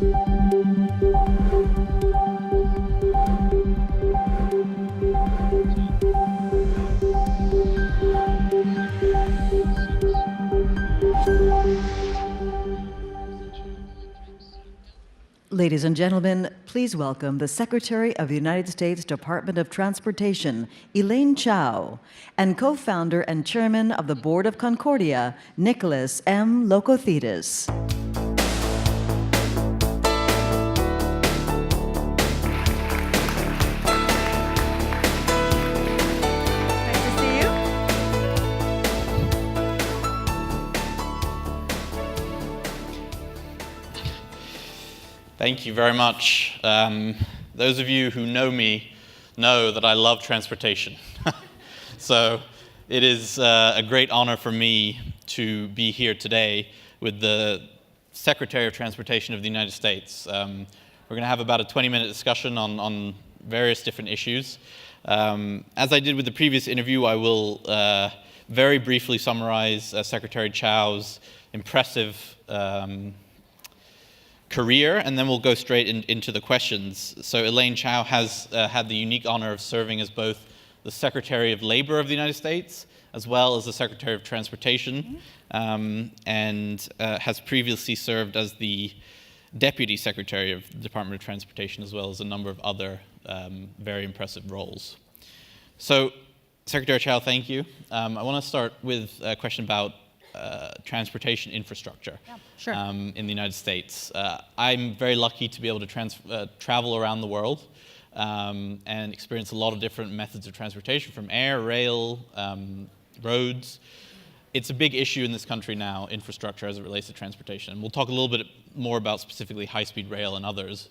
Ladies and gentlemen, please welcome the Secretary of the United States Department of Transportation, Elaine Chao, and co-founder and chairman of the Board of Concordia, Nicholas M. Logothetis. Thank you very much. Those of you who know me know that I love transportation. So it is a great honor for me to be here today with the Secretary of Transportation of the United States. We're going to have about a 20-minute discussion on various different issues. As I did with the previous interview, I will very briefly summarize Secretary Chao's impressive career, and then we'll go straight into the questions. So Elaine Chao has had the unique honor of serving as both the Secretary of Labor of the United States as well as the Secretary of Transportation, and has previously served as the Deputy Secretary of the Department of Transportation as well as a number of other very impressive roles. So Secretary Chao, thank you. I want to start with a question about transportation infrastructure in the United States. I'm very lucky to be able to travel around the world and experience a lot of different methods of transportation, from air, rail, roads. It's a big issue in this country now, infrastructure as it relates to transportation. And we'll talk a little bit more about specifically HighSpeed Rail and others.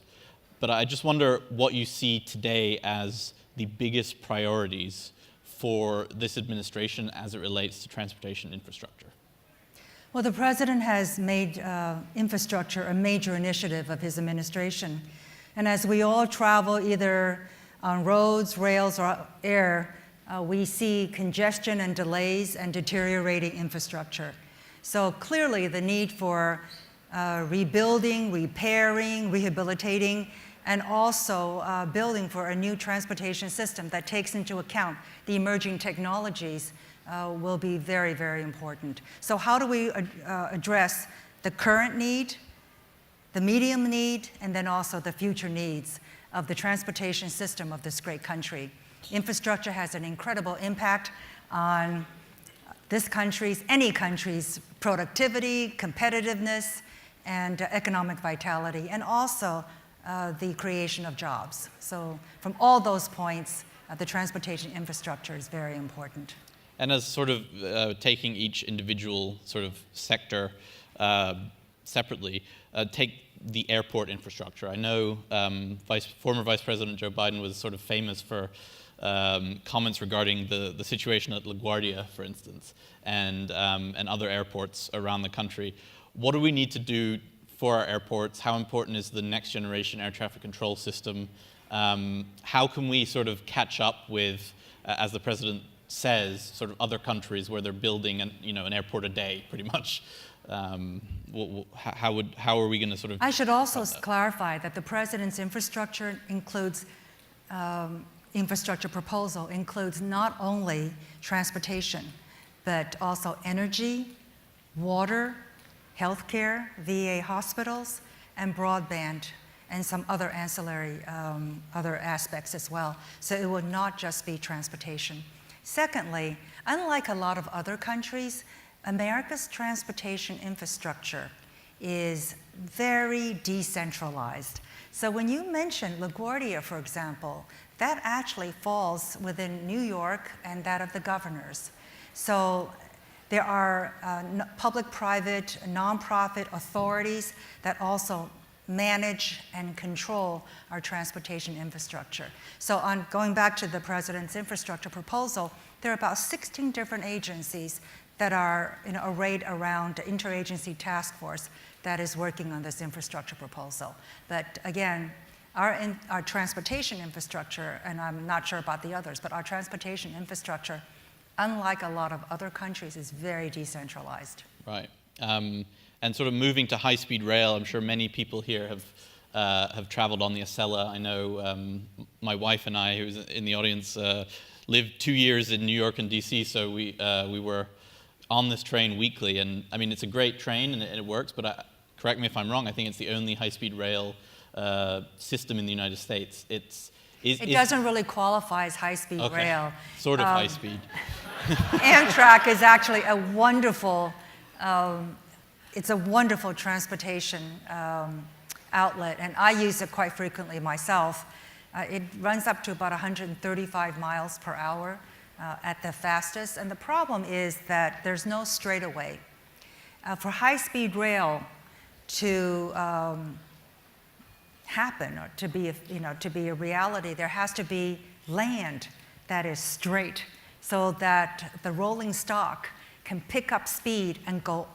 But I just wonder what you see today as the biggest priorities for this administration as it relates to transportation infrastructure. Well, the president has made infrastructure a major initiative of his administration. And as we all travel either on roads, rails, or air, we see congestion and delays and deteriorating infrastructure. So clearly the need for rebuilding, repairing, rehabilitating, and also building for a new transportation system that takes into account the emerging technologies will be very, very important. So how do we address the current need, the medium need, and then also the future needs of the transportation system of this great country? Infrastructure has an incredible impact on this country's, any country's productivity, competitiveness, and economic vitality, and also the creation of jobs. So from all those points, the transportation infrastructure is very important. And as sort of taking each individual sort of sector separately, take the airport infrastructure. I know former Vice President Joe Biden was sort of famous for comments regarding the situation at LaGuardia, for instance, and other airports around the country. What do we need to do for our airports? How important is the next generation air traffic control system? How can we sort of catch up with, as the president says, sort of other countries where they're building an airport a day, pretty much? How are we going to sort of? I should also clarify that the president's infrastructure proposal includes not only transportation, but also energy, water, healthcare, VA hospitals, and broadband, and some other ancillary other aspects as well. So it will not just be transportation. Secondly, unlike a lot of other countries, America's transportation infrastructure is very decentralized. So when you mention LaGuardia, for example, that actually falls within New York and that of the governors. So there are public-private, nonprofit authorities that also manage and control our transportation infrastructure. So going back to the president's infrastructure proposal, there are about 16 different agencies that are arrayed around the interagency task force that is working on this infrastructure proposal. But again, our transportation infrastructure, and I'm not sure about the others, but our transportation infrastructure, unlike a lot of other countries, is very decentralized. Right. And sort of moving to high-speed rail, I'm sure many people here have traveled on the Acela. I know my wife and I, who's in the audience, lived 2 years in New York and DC, so we were on this train weekly. And I mean, it's a great train and it works, but correct me if I'm wrong, I think it's the only high-speed rail system in the United States. It doesn't really qualify as high-speed rail. Sort of high-speed. Amtrak is actually a wonderful, it's a wonderful transportation outlet, and I use it quite frequently myself. It runs up to about 135 miles per hour at the fastest, and the problem is that there's no straightaway. For high-speed rail to happen or to be a reality, there has to be land that is straight so that the rolling stock can pick up speed and go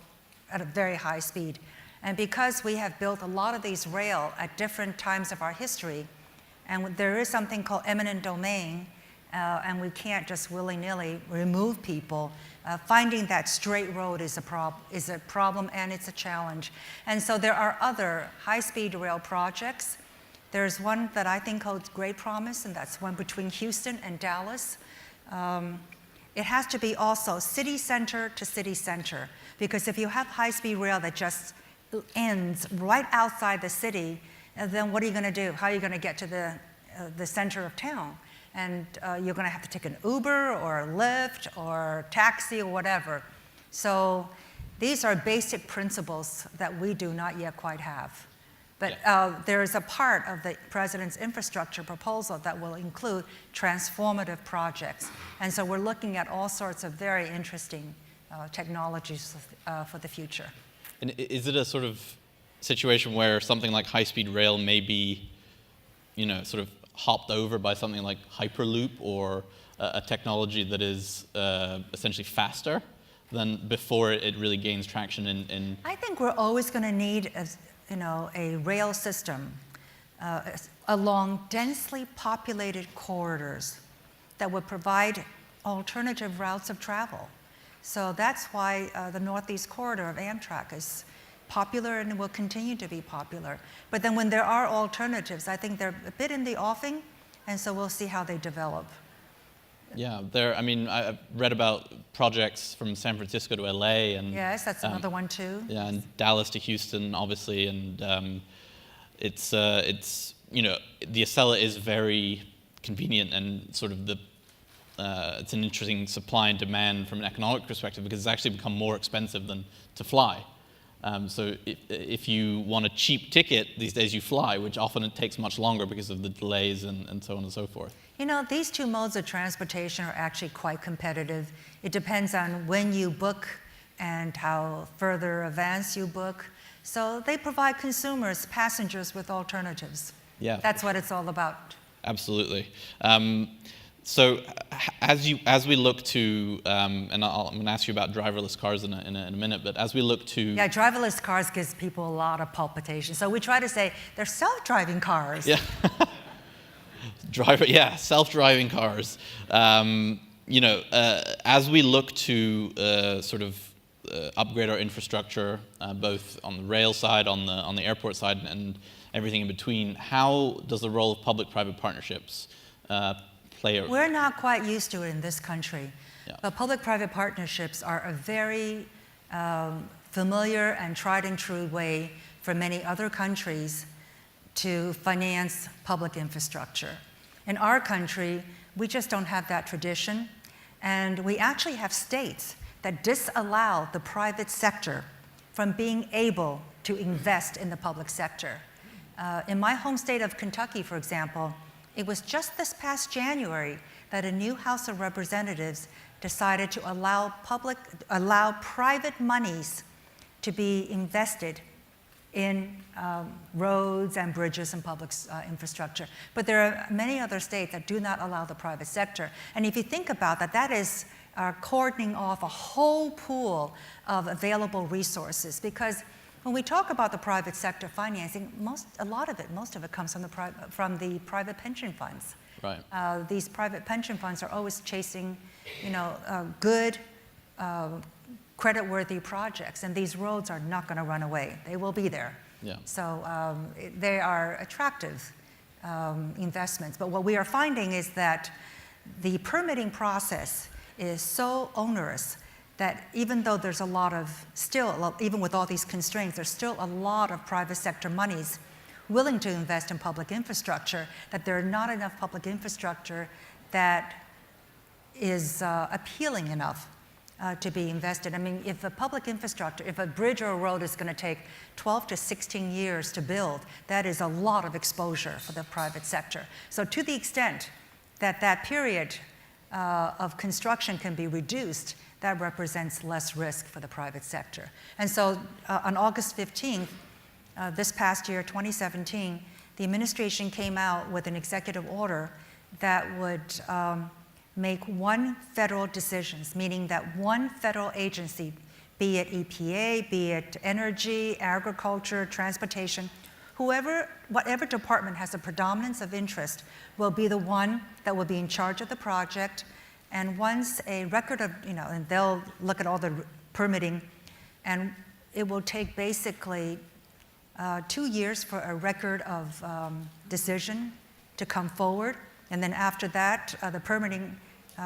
at a very high speed. And because we have built a lot of these rail at different times of our history, and there is something called eminent domain, and we can't just willy-nilly remove people, finding that straight road is a problem and it's a challenge. And so there are other high-speed rail projects. There's one that I think holds great promise, and that's one between Houston and Dallas. It has to be also city center to city center, because if you have high-speed rail that just ends right outside the city, then what are you going to do? How are you going to get to the center of town? And you're going to have to take an Uber or a Lyft or taxi or whatever. So these are basic principles that we do not yet quite have. But there is a part of the President's infrastructure proposal that will include transformative projects. And so we're looking at all sorts of very interesting technologies for the future. And is it a sort of situation where something like high-speed rail may be, sort of hopped over by something like Hyperloop or a technology that is essentially faster than before it really gains traction in? I think we're always going to need a rail system along densely populated corridors that would provide alternative routes of travel. So that's why the Northeast Corridor of Amtrak is popular and will continue to be popular. But then when there are alternatives, I think they're a bit in the offing, and so we'll see how they develop. Yeah, I've read about projects from San Francisco to LA, and yes, that's another one too. Yeah, and Dallas to Houston, obviously, and it's the Acela is very convenient and sort of it's an interesting supply and demand from an economic perspective, because it's actually become more expensive than to fly. So if you want a cheap ticket, these days you fly, which often it takes much longer because of the delays and so on and so forth. These two modes of transportation are actually quite competitive. It depends on when you book and how further advanced you book. So they provide consumers, passengers, with alternatives. Yeah. That's what it's all about. Absolutely. So as we look to, and I'm going to ask you about driverless cars in a minute, but as we look to... Yeah, driverless cars gives people a lot of palpitation. So we try to say they're self-driving cars. Yeah. Self-driving cars. As we look to sort of upgrade our infrastructure, both on the rail side, on the airport side, and everything in between, how does the role of public-private partnerships play out? We're not quite used to it in this country, yeah. But public-private partnerships are a very familiar and tried and true way for many other countries to finance public infrastructure. In our country, we just don't have that tradition, and we actually have states that disallow the private sector from being able to invest in the public sector. In my home state of Kentucky, for example, it was just this past January that a new House of Representatives decided to allow private monies to be invested in roads and bridges and public infrastructure. But there are many other states that do not allow the private sector. And if you think about that, that is cordoning off a whole pool of available resources, because when we talk about the private sector financing, most of it comes from the private pension funds. Right. These private pension funds are always chasing, good creditworthy projects, and these roads are not going to run away. They will be there. Yeah. So they are attractive investments. But what we are finding is that the permitting process is so onerous that even though there's a lot of, even with all these constraints, there's still a lot of private sector monies willing to invest in public infrastructure, that there are not enough public infrastructure that is appealing enough to be invested. I mean, if a public infrastructure, if a bridge or a road is going to take 12 to 16 years to build, that is a lot of exposure for the private sector. So to the extent that that period of construction can be reduced, that represents less risk for the private sector. And so on August 15th, this past year, 2017, the administration came out with an executive order that would make one federal decisions, meaning that one federal agency, be it EPA, be it energy, agriculture, transportation, whatever department has a predominance of interest will be the one that will be in charge of the project. And once a record of, and they'll look at all the permitting, and it will take basically 2 years for a record of decision to come forward. And then after that, the permitting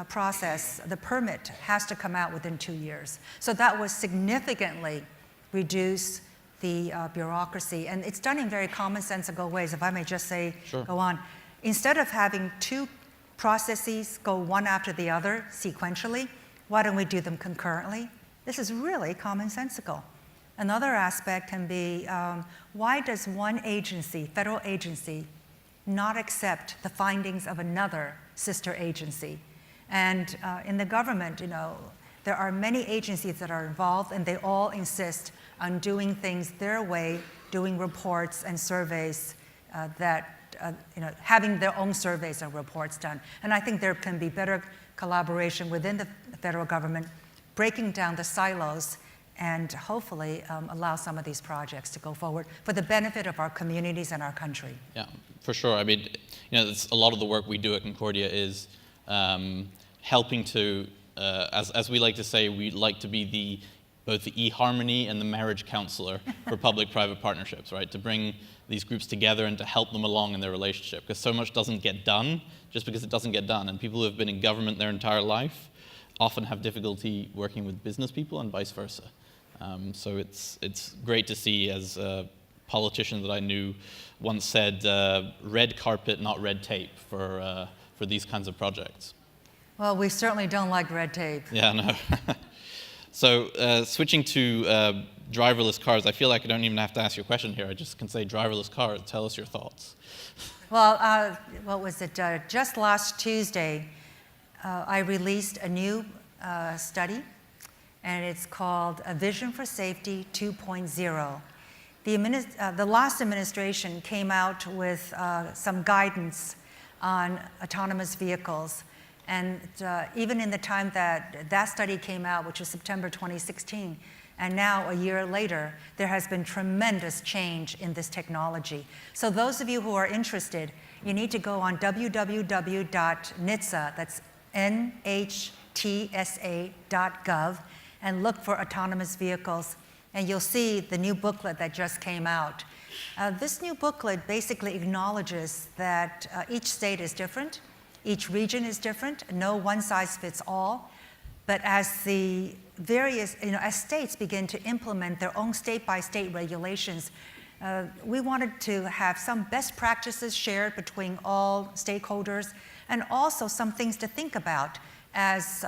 process, the permit has to come out within 2 years. So that will significantly reduce the bureaucracy. And it's done in very commonsensical ways, if I may just say, Sure. Go on. Instead of having two processes go one after the other sequentially, why don't we do them concurrently? This is really commonsensical. Another aspect can be, why does one agency, federal agency, not accept the findings of another sister agency? And in the government, there are many agencies that are involved, and they all insist on doing things their way, doing reports and surveys having their own surveys and reports done. And I think there can be better collaboration within the federal government, breaking down the silos and hopefully allow some of these projects to go forward for the benefit of our communities and our country. Yeah, for sure. I mean, a lot of the work we do at Concordia is helping to, as we like to say, we like to be both the eHarmony and the marriage counselor for public-private partnerships, right? To bring these groups together and to help them along in their relationship, because so much doesn't get done just because it doesn't get done. And people who have been in government their entire life often have difficulty working with business people and vice versa. So it's great to see, as a politician that I knew once said, red carpet, not red tape for these kinds of projects. Well, we certainly don't like red tape. Yeah, no. So switching to driverless cars, I feel like I don't even have to ask you a question here. I just can say driverless cars. Tell us your thoughts. Well, what was it? Just last Tuesday, I released a new study, and it's called A Vision for Safety 2.0. The last administration came out with some guidance on autonomous vehicles. And even in the time that study came out, which was September 2016, and now a year later, there has been tremendous change in this technology. So those of you who are interested, you need to go on www.NHTSA, that's NHTSA.gov, and look for autonomous vehicles. And you'll see the new booklet that just came out. This new booklet basically acknowledges that each state is different. Each region is different, no one size fits all. But as the various, as states begin to implement their own state-by-state regulations, we wanted to have some best practices shared between all stakeholders, and also some things to think about as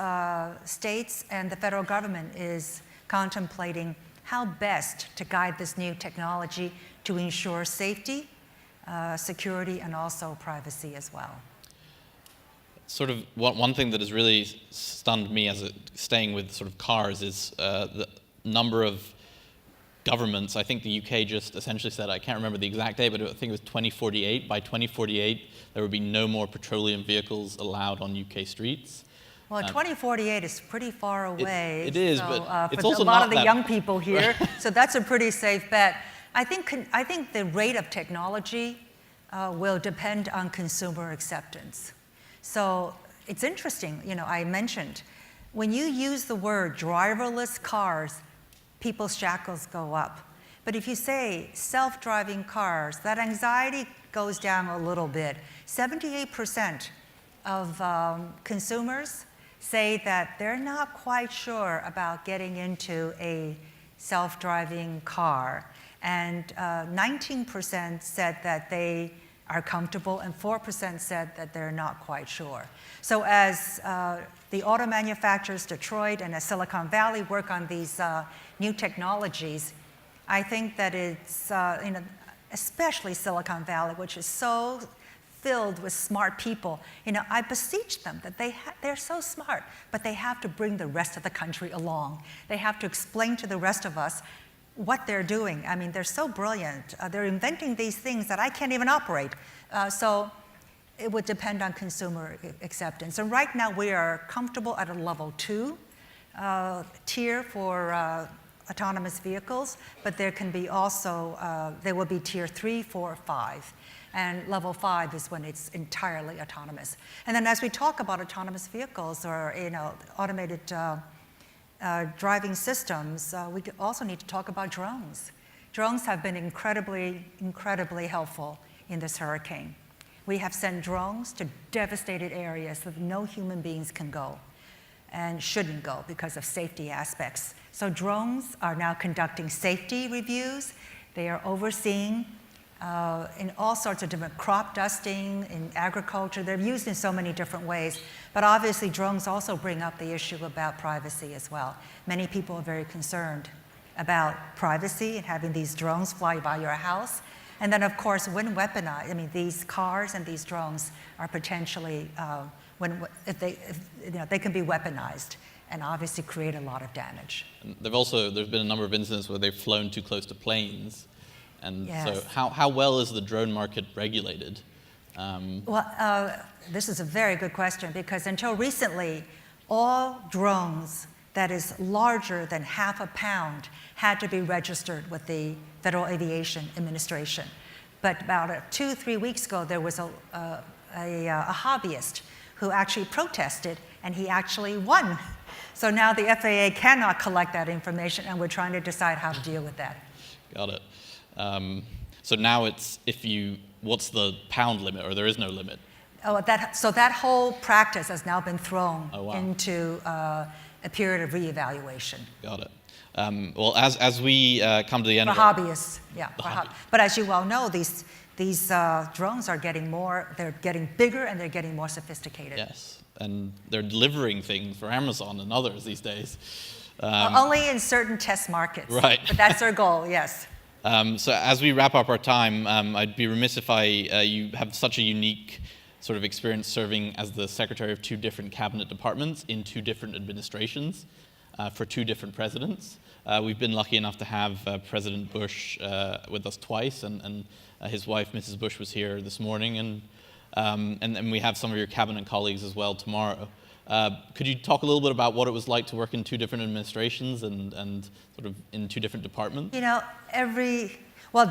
states and the federal government is contemplating how best to guide this new technology to ensure safety, security, and also privacy as well. Sort of one thing that has really stunned me staying with sort of cars is the number of governments. I think the UK just essentially said, I can't remember the exact date, but I think it was 2048. By 2048, there would be no more petroleum vehicles allowed on UK streets. Well, 2048 is pretty far away. It is, so, but it's for also a lot not of the that young people here. So that's a pretty safe bet. I think the rate of technology will depend on consumer acceptance. So it's interesting, I mentioned when you use the word driverless cars, people's shackles go up. But if you say self-driving cars, that anxiety goes down a little bit. 78% of consumers say that they're not quite sure about getting into a self-driving car. And 19% said that they are comfortable, and 4% said that they're not quite sure. So as the auto manufacturers, Detroit and Silicon Valley, work on these new technologies, I think that it's, especially Silicon Valley, which is so filled with smart people, I beseech them that they're so smart, but they have to bring the rest of the country along. They have to explain to the rest of us what they're doing. I mean, they're so brilliant. They're inventing these things that I can't even operate. So it would depend on consumer acceptance. And right now we are comfortable at a level 2 tier for autonomous vehicles, but there can be also, there will be tier 3, 4, 5. And level 5 is when it's entirely autonomous. And then as we talk about autonomous vehicles or automated driving systems, we also need to talk about drones. Drones have been incredibly, incredibly helpful in this hurricane. We have sent drones to devastated areas that no human beings can go and shouldn't go because of safety aspects. So drones are now conducting safety reviews. They are overseeing in all sorts of different crop dusting, in agriculture. They're used in so many different ways. But obviously, drones also bring up the issue about privacy as well. Many people are very concerned about privacy and having these drones fly by your house. And then, of course, when weaponized, I mean, these cars and these drones are potentially, they can be weaponized and obviously create a lot of damage. And there's been a number of incidents where they've flown too close to planes. And yes. So how well is the drone market regulated? This is a very good question, because until recently, all drones that is larger than half a pound had to be registered with the Federal Aviation Administration. But about 2-3 weeks ago, there was a hobbyist who actually protested, and he actually won. So now the FAA cannot collect that information, and we're trying to decide how to deal with that. Got it. So now it's what's the pound limit, or there is no limit? So that whole practice has now been thrown into a period of reevaluation. Got it. Well, as we come to the end for of hobbyists, yeah. But as you well know, these drones are getting they're getting bigger and they're getting more sophisticated. Yes, and they're delivering things for Amazon and others these days. Only in certain test markets. Right. But that's their goal, yes. So as we wrap up our time, I'd be remiss if you have such a unique sort of experience serving as the secretary of 2 different cabinet departments in 2 different administrations for 2 different presidents. We've been lucky enough to have President Bush with us twice, and his wife, Mrs. Bush, was here this morning, and we have some of your cabinet colleagues as well tomorrow. Could you talk a little bit about what it was like to work in 2 different administrations and sort of in 2 different departments?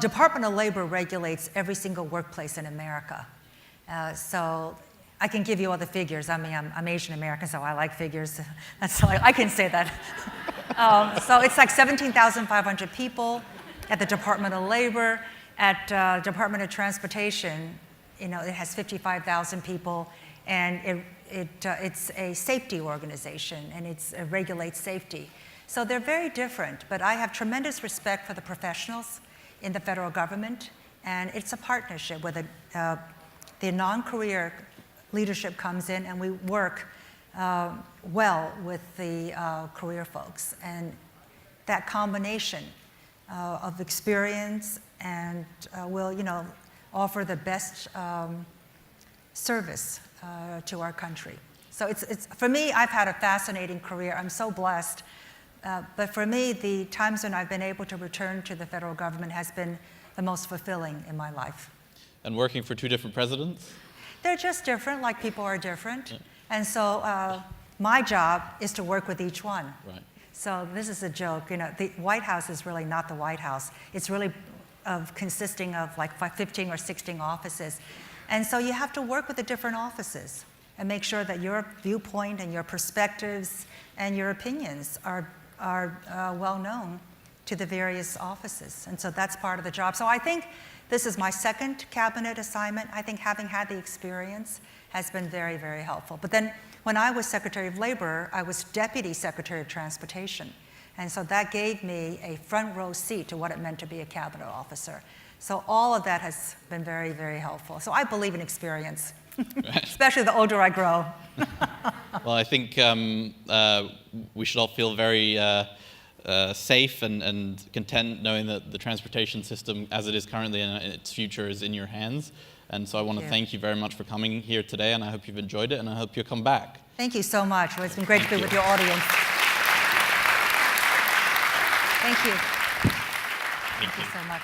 Department of Labor regulates every single workplace in America. So I can give you all the figures. I mean, I'm Asian American, so I like figures. So I can say that. So it's like 17,500 people at the Department of Labor. At Department of Transportation, it has 55,000 people, and it's a safety organization, and it regulates safety. So they're very different, but I have tremendous respect for the professionals in the federal government, and it's a partnership where the non-career leadership comes in, and we work well with the career folks. And that combination of experience and will, offer the best service to our country. So it's for me, I've had a fascinating career. I'm so blessed. But for me, the times when I've been able to return to the federal government has been the most fulfilling in my life. And working for 2 different presidents? They're just different, like people are different. Yeah. And so my job is to work with each one. Right. So this is a joke. The White House is really not the White House. It's really consisting of like 15 or 16 offices. And so you have to work with the different offices. and make sure that your viewpoint and your perspectives and your opinions are well known to the various offices. And so that's part of the job. So I think this is my second cabinet assignment. I think having had the experience has been very, very helpful. But then when I was Secretary of Labor, I was Deputy Secretary of Transportation. And so that gave me a front row seat to what it meant to be a cabinet officer. So all of that has been very, very helpful. So I believe in experience, especially the older I grow. Well, I think we should all feel very safe and content knowing that the transportation system as it is currently and its future is in your hands. And so I want to thank you very much for coming here today, and I hope you've enjoyed it, and I hope you'll come back. Thank you so much. Well, it's been great to be with your audience. Thank you. Thank you So much.